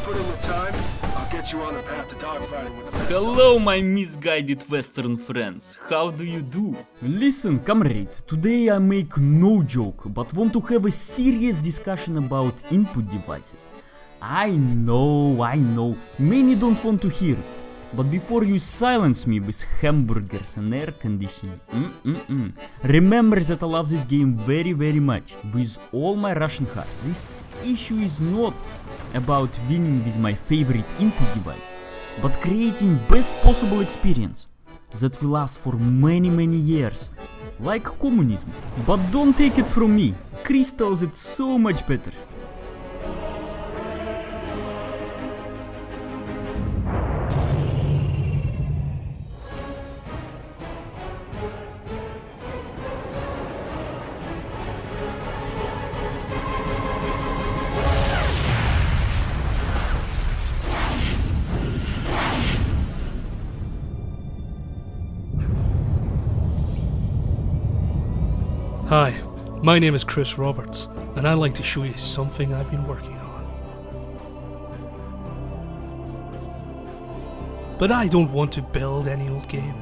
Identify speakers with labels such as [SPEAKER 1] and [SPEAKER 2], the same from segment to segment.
[SPEAKER 1] put in the time, I'll get you on the path to dogfighting with the best.
[SPEAKER 2] Hello my misguided Western friends, how do you do? Listen, comrade, today I make no joke, but want to have a serious discussion about input devices. I know, many don't want to hear it. But before you silence me with hamburgers and air conditioning, remember that I love this game very much, with all my Russian heart. This issue is not about winning with my favorite input device, but creating best possible experience that will last for many years, like communism. But don't take it from me, Chris tells it so much better.
[SPEAKER 3] Hi, my name is Chris Roberts, and I'd like to show you something I've been working on. But I don't want to build any old game.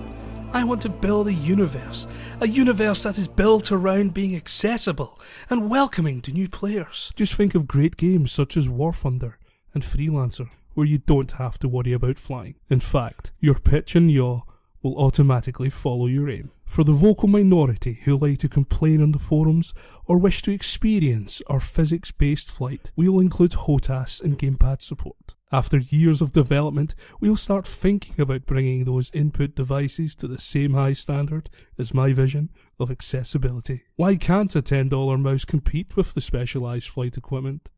[SPEAKER 3] I want to build a universe that is built around being accessible and welcoming to new players. Just think of great games such as War Thunder and Freelancer, where you don't have to worry about flying. In fact, your pitch and yaw will automatically follow your aim. For the vocal minority who like to complain on the forums or wish to experience our physics-based flight, we'll include HOTAS and gamepad support. After years of development, we'll start thinking about bringing those input devices to the same high standard as my vision of accessibility. Why can't a $10 mouse compete with the specialised flight equipment?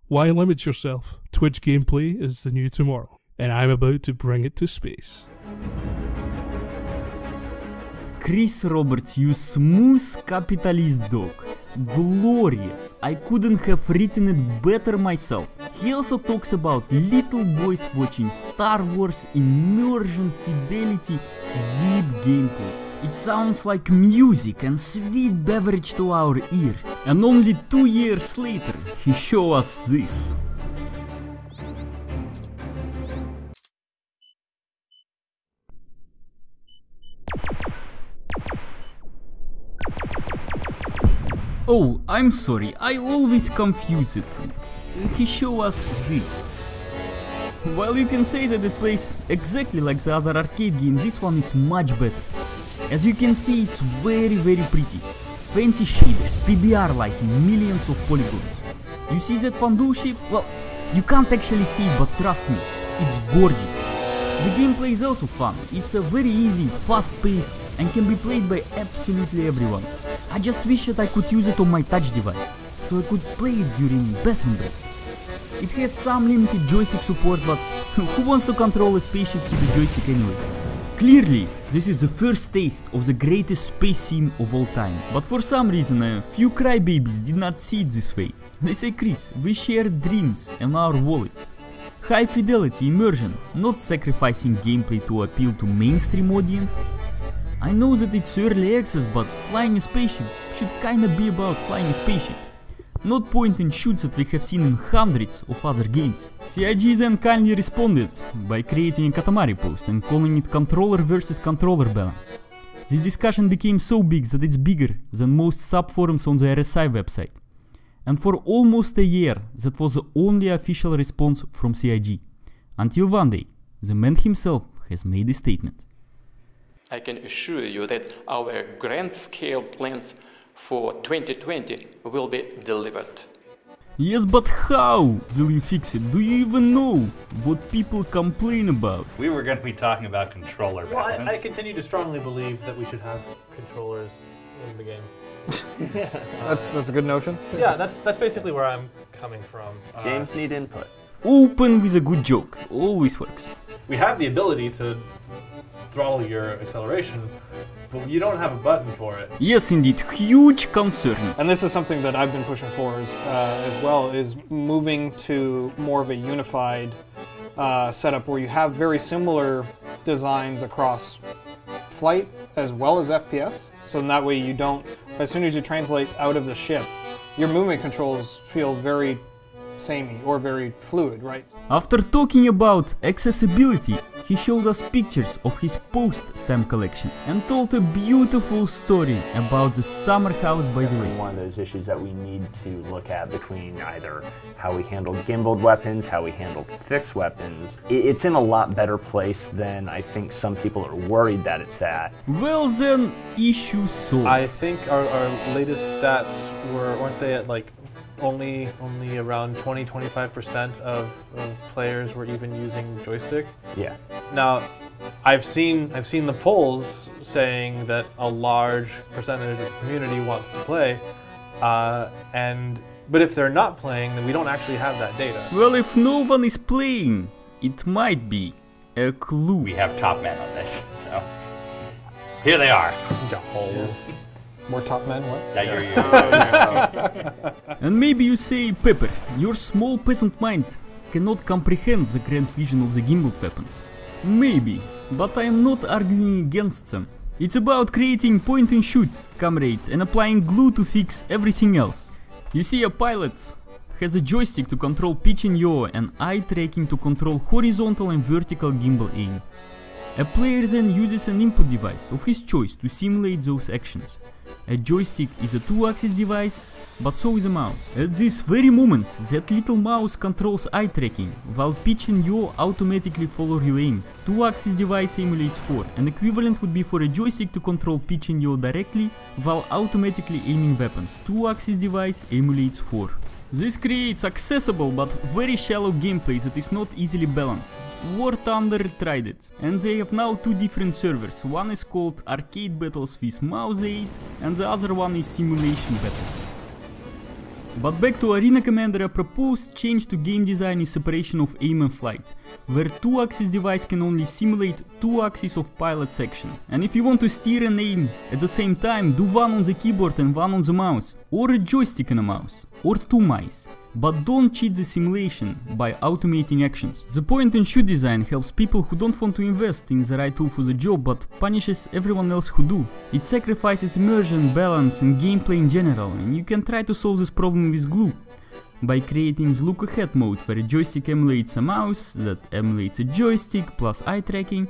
[SPEAKER 3] Why limit yourself? Twitch gameplay is the new tomorrow, and I'm about to bring it to space.
[SPEAKER 2] Chris Roberts, you smooth capitalist dog. Glorious. I couldn't have written it better myself. He also talks about little boys watching Star Wars, immersion, fidelity, deep gameplay. It sounds like music and sweet beverage to our ears. And only 2 years later, he shows us this. Oh, I'm sorry, I always confuse it too. He showed us this. While you can say that it plays exactly like the other arcade game, this one is much better. As you can see, it's very pretty. Fancy shaders, PBR lighting, millions of polygons. You see that fondue ship? Well, you can't actually see, but trust me, it's gorgeous. The gameplay is also fun. It's a very easy, fast-paced, and can be played by absolutely everyone. I just wish that I could use it on my touch device, so I could play it during bathroom breaks. It has some limited joystick support, but who wants to control a spaceship with a joystick anyway? Clearly, this is the first taste of the greatest space sim of all time, but for some reason a few crybabies did not see it this way. They say, Chris, we share dreams and our wallets. High fidelity immersion, not sacrificing gameplay to appeal to mainstream audience. I know that it's early access, but flying a spaceship should kinda be about flying a spaceship. Not point and shoots that we have seen in hundreds of other games. CIG then kindly responded by creating a Katamari post and calling it controller versus controller balance. This discussion became so big that it's bigger than most subforums on the RSI website. And for almost a year, that was the only official response from CIG. Until one day, the man himself has made a statement.
[SPEAKER 4] I can assure you that our grand-scale plans for 2020 will be delivered.
[SPEAKER 2] Yes, but how will you fix it? Do you even know what people complain about?
[SPEAKER 5] We were going to be talking about controller balance.
[SPEAKER 6] Well, I continue to strongly believe that we should have controllers in the game.
[SPEAKER 7] That's a good notion.
[SPEAKER 6] Yeah, that's basically where I'm coming from.
[SPEAKER 8] Games need input.
[SPEAKER 2] Open with a good joke. Always works.
[SPEAKER 6] We have the ability to throttle your acceleration, but you don't have a button for it.
[SPEAKER 2] Yes, indeed. Huge concern.
[SPEAKER 7] And this is something that I've been pushing for as well, is moving to more of a unified setup where you have very similar designs across flight as well as FPS. So in that way you don't, as soon as you translate out of the ship, your movement controls feel very samey or very fluid, right?
[SPEAKER 2] After talking about accessibility, he showed us pictures of his post-stamp collection and told a beautiful story about the summer house by the lake.
[SPEAKER 8] One of those issues that we need to look at between either how we handled gimbaled weapons, how we handled fixed weapons. It's in a lot better place than I think some people are worried that it's at.
[SPEAKER 2] Well then, issue solved.
[SPEAKER 6] I think our latest stats weren't they at like only around 20-25% of players were even using joystick?
[SPEAKER 8] Yeah.
[SPEAKER 6] Now, I've seen the polls saying that a large percentage of the community wants to play, but if they're not playing, then we don't actually have that data.
[SPEAKER 2] Well, if no one is playing, it might be a clue.
[SPEAKER 5] We have top men on this, so here they are.
[SPEAKER 7] More top men, what?
[SPEAKER 2] And maybe you say, Pepper, your small peasant mind cannot comprehend the grand vision of the gimbaled weapons. Maybe, but I am not arguing against them. It's about creating point and shoot, comrades, and applying glue to fix everything else. You see, a pilot has a joystick to control pitch and yaw and eye tracking to control horizontal and vertical gimbal aim. A player then uses an input device of his choice to simulate those actions. A joystick is a 2-axis device, but so is a mouse. At this very moment, that little mouse controls eye tracking, while pitch and yaw automatically follow your aim. 2-axis device emulates 4, and equivalent would be for a joystick to control pitch and yaw directly, while automatically aiming weapons. 2-axis device emulates 4. This creates accessible but very shallow gameplay that is not easily balanced. War Thunder tried it, and they have now two different servers. One is called Arcade Battles with Mouse Aid, and the other one is Simulation Battles. But back to Arena Commander, a proposed change to game design is separation of aim and flight, where 2-axis device can only simulate 2 axes of pilot section. And if you want to steer and aim at the same time, do one on the keyboard and one on the mouse, or a joystick and a mouse, or 2 mice. But don't cheat the simulation by automating actions. The point and shoot design helps people who don't want to invest in the right tool for the job but punishes everyone else who do. It sacrifices immersion, balance and gameplay in general, and you can try to solve this problem with glue. By creating the look ahead mode where a joystick emulates a mouse that emulates a joystick plus eye tracking.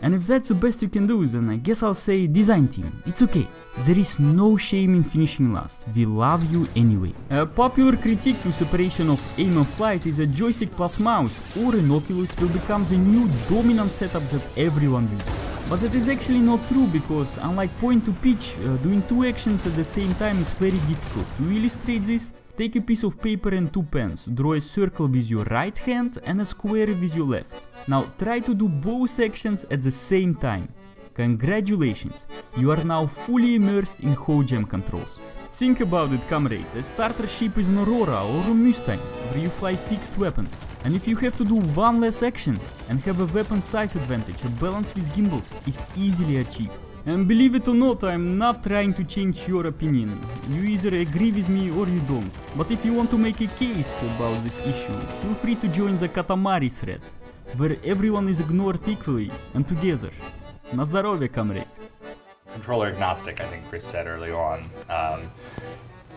[SPEAKER 2] And if that's the best you can do, then I guess I'll say design team, it's okay. There is no shame in finishing last, we love you anyway. A popular critique to separation of aim and flight is that joystick plus mouse or an Oculus will become the new dominant setup that everyone uses. But that is actually not true, because unlike point to pitch, doing 2 actions at the same time is very difficult. To illustrate this, take a piece of paper and 2 pens, draw a circle with your right hand and a square with your left. Now try to do both actions at the same time. Congratulations, you are now fully immersed in HOJAM controls. Think about it, comrade, a starter ship is an Aurora or a Mustang, where you fly fixed weapons. And if you have to do one less action and have a weapon size advantage, a balance with gimbals is easily achieved. And believe it or not, I'm not trying to change your opinion. You either agree with me or you don't. But if you want to make a case about this issue, feel free to join the Katamari thread, where everyone is ignored equally and together. На здоровье, comrade.
[SPEAKER 5] Controller agnostic, I think Chris said early on.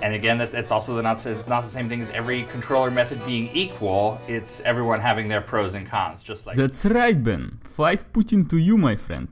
[SPEAKER 5] And again, it's also not the same thing as every controller method being equal. It's everyone having their pros and cons, just like...
[SPEAKER 2] That's right, Ben. 5 Putin to you, my friend.